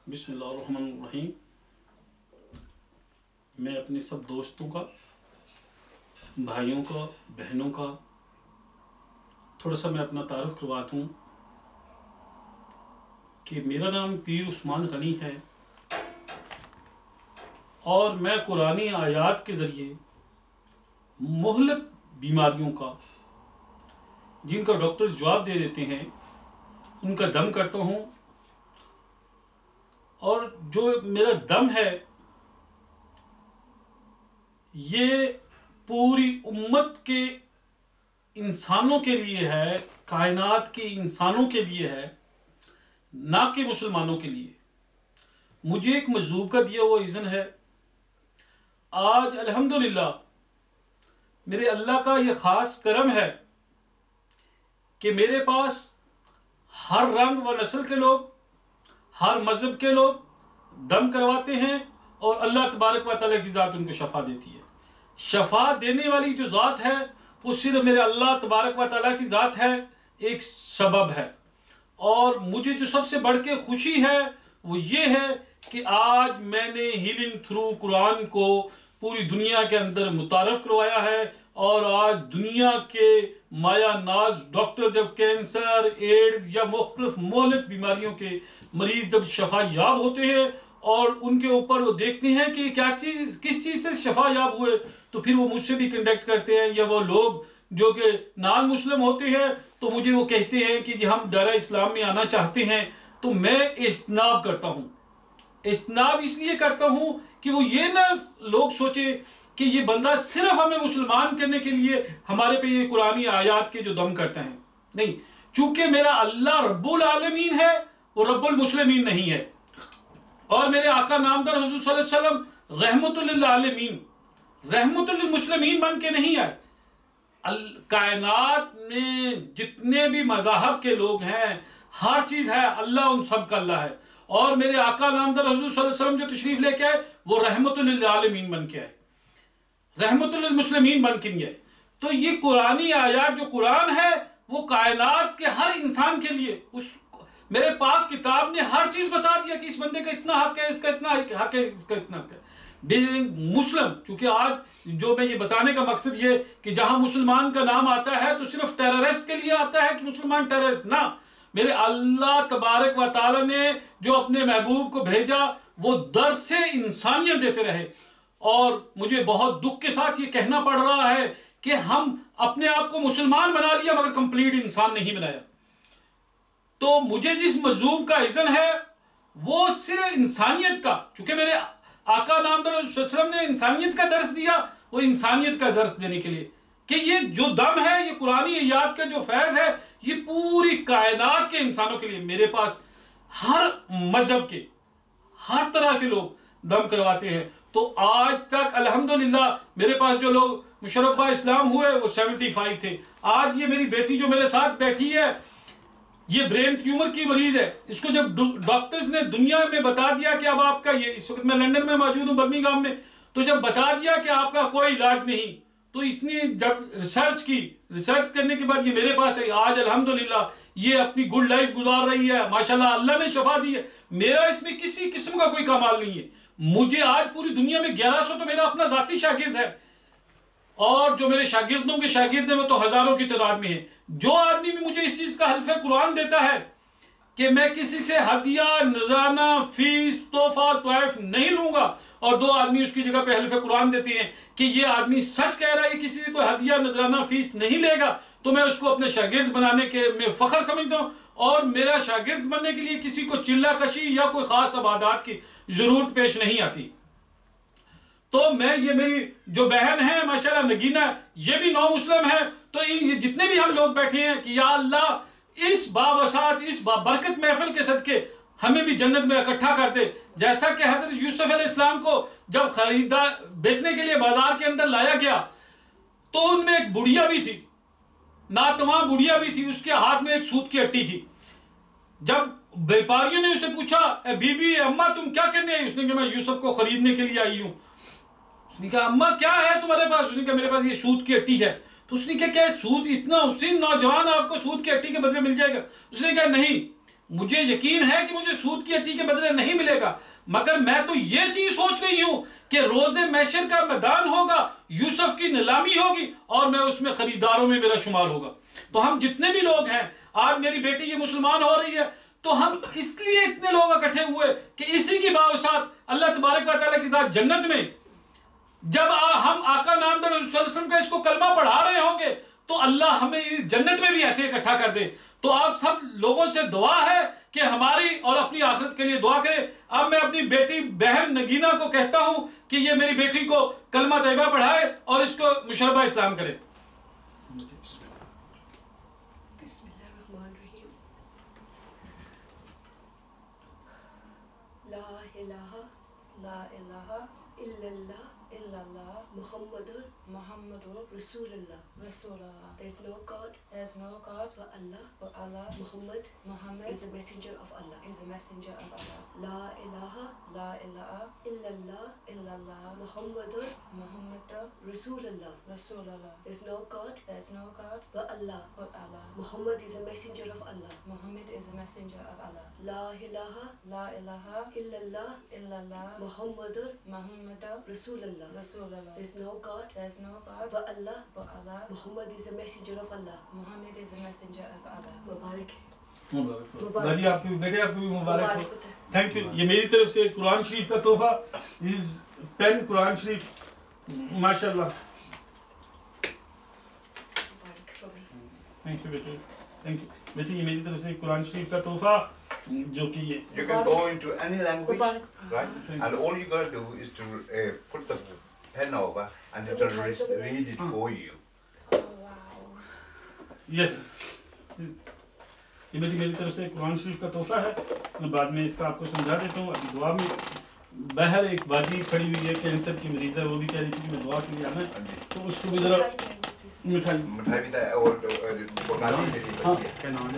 बिस्मिल्लाहिर्रहमानिर्रहीम। मैं अपने सब दोस्तों का, भाइयों का, बहनों का थोड़ा सा मैं अपना तारुफ करवाता हूँ कि मेरा नाम पीर उस्मान गनी है और मैं कुरानी आयात के ज़रिए मुहल्लिक बीमारियों का, जिनका डॉक्टर जवाब दे देते हैं, उनका दम करता हूँ। और जो मेरा दम है ये पूरी उम्मत के इंसानों के लिए है, कायनात के इंसानों के लिए है, ना कि मुसलमानों के लिए। मुझे एक मजलूब का दिया हुआ इज़्न है। आज अल्हम्दुलिल्लाह मेरे अल्लाह का ये ख़ास करम है कि मेरे पास हर रंग व नस्ल के लोग, हर मज़हब के लोग दम करवाते हैं और अल्लाह तबारक व तआला की ज़ात उनको शफ़ा देती है। शफ़ा देने वाली जो ज़ात है वो सिर्फ मेरे अल्लाह तबारक व तआला की ज़ात है, एक सबब है। और मुझे जो सबसे बढ़ के खुशी है वो ये है कि आज मैंने हीलिंग थ्रू कुरान को पूरी दुनिया के अंदर मुतारफ़ करवाया है। और आज दुनिया के माया नाज डॉक्टर जब कैंसर, एड्स या मुख्तलिफ मोहल्लिक बीमारियों के मरीज जब शफा याब होते हैं और उनके ऊपर वो देखते हैं कि क्या चीज़, किस चीज़ से शफा याब हुए, तो फिर वो मुझसे भी कंटेक्ट करते हैं। या वो लोग जो कि नॉन मुस्लिम होते हैं तो मुझे वो कहते हैं कि जी हम दायरा इस्लाम में आना चाहते हैं। तो मैं इज्तनाब करता हूँ। इज्तनाब इसलिए करता हूँ कि वो ये ना लोग सोचे कि ये बंदा सिर्फ हमें मुसलमान करने के लिए हमारे पे ये कुरानी आयात के जो दम करते हैं। नहीं, चूंकि मेरा अल्लाह रब्बुल आलमीन है, वो रब्बुल मुस्लिमीन नहीं है। और मेरे आका नामदार हुजूर सल्लल्लाहु अलैहि वसल्लम रहमतुल लिल आलमीन, रहमतुल लिल मुस्लिमीन बन के नहीं आए। कायनात में जितने भी मज़ाहब के लोग हैं, हर चीज़ है, अल्लाह उन सब का अल्लाह है। और मेरे आका नामदार हुजूर सल्लल्लाहु अलैहि वसल्लम जो तशरीफ लेके आए वो रहमतुल लिल आलमीन बन के आए, रहमतुल लिल मुस्लिमीन बन के नहीं आए। तो ये कुरानी आयात जो कुरान है वो कायनात के हर इंसान के लिए, उस मेरे पाक किताब ने हर चीज बता दिया कि इस बंदे का इतना हक है, इसका इतना हक है, इसका इतना हक है। मुस्लिम, चूंकि आज जो मैं ये बताने का मकसद ये कि जहां मुसलमान का नाम आता है तो सिर्फ टेररिस्ट के लिए आता है कि मुसलमान टेररिस्ट ना। मेरे अल्लाह तबारक व तआला ने जो अपने महबूब को भेजा वो दर्द से इंसानियत देते रहे। और मुझे बहुत दुख के साथ ये कहना पड़ रहा है कि हम अपने आप को मुसलमान बना लिया मगर कंप्लीट इंसान नहीं बनाया। तो मुझे जिस मजलूब का इज़्न है वो सिर्फ इंसानियत का, चूंकि मेरे आका नामदार वसल्लम ने इंसानियत का दर्स दिया, वो इंसानियत का दर्स देने के लिए कि ये जो दम है, ये कुरानी आयात का जो फैज़ है, ये पूरी कायनात के इंसानों के लिए। मेरे पास हर मजहब के, हर तरह के लोग दम करवाते हैं। तो आज तक अल्हम्दुलिल्लाह मेरे पास जो लोग मुशर्रफ इस्लाम हुए वो 75 थे। आज ये मेरी बेटी जो मेरे साथ बैठी है, ये ब्रेन ट्यूमर की मरीज है। इसको जब डॉक्टर्स ने दुनिया में बता दिया कि अब आपका ये, इस वक्त मैं लंदन में मौजूद हूँ, बर्मिंघम में, तो जब बता दिया कि आपका कोई इलाज नहीं, तो इसने जब रिसर्च की, रिसर्च करने के बाद ये मेरे पास है। आज अल्हम्दुलिल्लाह ये अपनी गुड लाइफ गुजार रही है, माशाल्लाह अल्लाह ने शफा दी है। मेरा इसमें किसी किस्म का कोई कमाल नहीं है। मुझे आज पूरी दुनिया में 1100 तो मेरा अपना जाती शागिर्द है, और जो मेरे शागिर्दों के शागिर्द हैं वो तो हजारों की तादाद में है। जो आदमी भी मुझे इस चीज का हल्फ कुरान देता है कि मैं किसी से हदिया, नजराना, फीस, तोहफा, तोहफ नहीं लूंगा, और दो आदमी उसकी जगह पे हल्फ कुरान देते हैं कि ये आदमी सच कह रहा है, किसी से कोई हदिया, नजराना, फीस नहीं लेगा, तो मैं उसको अपने शागिर्द बनाने के में फख्र समझता हूँ। और मेरा शागिर्द बनने के लिए किसी को चिल्ला कशी या कोई खास इबादत की जरूरत पेश नहीं आती। तो मैं, ये मेरी जो बहन है माशाल्लाह नगीना, ये भी नौ मुस्लिम है। तो ये जितने भी हम लोग बैठे हैं कि या अल्लाह इस बावसात, इस बरकत महफिल के सदके हमें भी जन्नत में इकट्ठा कर दे। जैसा कि हजरत यूसुफ अलैहिस्सलाम को जब खरीदा बेचने के लिए बाजार के अंदर लाया गया तो उनमें एक बुढ़िया भी थी, नातवा बुढ़िया भी थी, उसके हाथ में एक सूत की अट्टी थी। जब व्यापारियों ने उसे पूछा, बीबी अम्मा तुम क्या करने आई? उसने कहा मैं यूसुफ को खरीदने के लिए आई हूं। उसने कहा अम्मा क्या है तुम्हारे पास? उसने कहा मेरे पास ये सूत की अट्टी है। तो उसने कहा क्या सूत, इतना उसी नौजवान आपको सूत की अट्टी के बदले मिल जाएगा? उसने कहा नहीं, मुझे यकीन है कि मुझे सूद की हड्डी के बदले नहीं मिलेगा, मगर मैं तो ये चीज सोच रही हूं कि रोजे मैशर का मैदान होगा, यूसुफ की नीलामी होगी और मैं उसमें खरीदारों में मेरा शुमार होगा। तो हम जितने भी लोग हैं, आज मेरी बेटी ये मुसलमान हो रही है, तो हम इसलिए इतने लोग इकट्ठे हुए कि इसी की बावसात अल्लाह तबारक व तआला के साथ जन्नत में जब हम आका नामदार रसूल सल्लल्लाहु अलैहि वसल्लम का इसको कलमा पढ़ा रहे होंगे तो अल्लाह हमें जन्नत में भी ऐसे इकट्ठा कर दे। तो आप सब लोगों से दुआ है कि हमारी और अपनी आखिरत के लिए दुआ करें। अब मैं अपनी बेटी बहन नगीना को कहता हूं कि ये मेरी बेटी को कलमा तैयबा पढ़ाए और इसको मुशर्रबा इस्लाम करे। ला इलाहा illallah Muhammadur Rasulullah. There is no God but Allah. Muhammad is a messenger of Allah. La ilaha illallah Muhammadur Rasulullah. There is no God but Allah. Muhammad is a messenger of Allah. La ilaha illallah Muhammadur Rasulullah. There is no God but Allah. Muhammad is a messenger of Allah. मुबारक दादी आपके बेटे आपको भी मुबारक हो। Thank you. ये मेरी तरफ से कुरान शरीफ का तोहफा, इस पेन कुरान शरीफ माशाल्लाह। थैंक यू बेटे, थैंक यू बेटे। ये मेरी तरफ से कुरान शरीफ का तोहफा जो कि ये You can go into any language, right? And all you gotta do is to put the pen over and it will read it for you. Yes, ये मेरी तरफ से कुरान शरीफ का तोहफा है। मैं बाद में इसका आपको समझा देता हूँ। अभी दुआ में बाहर एक बाजी खड़ी हुई है, कैंसर की मरीज है, वो भी कह रही थी कि मैं दुआ के लिए आना है, तो उसको भी जरा मिठाई मिठाई भी था और बुगाली हाँ क्या नाम है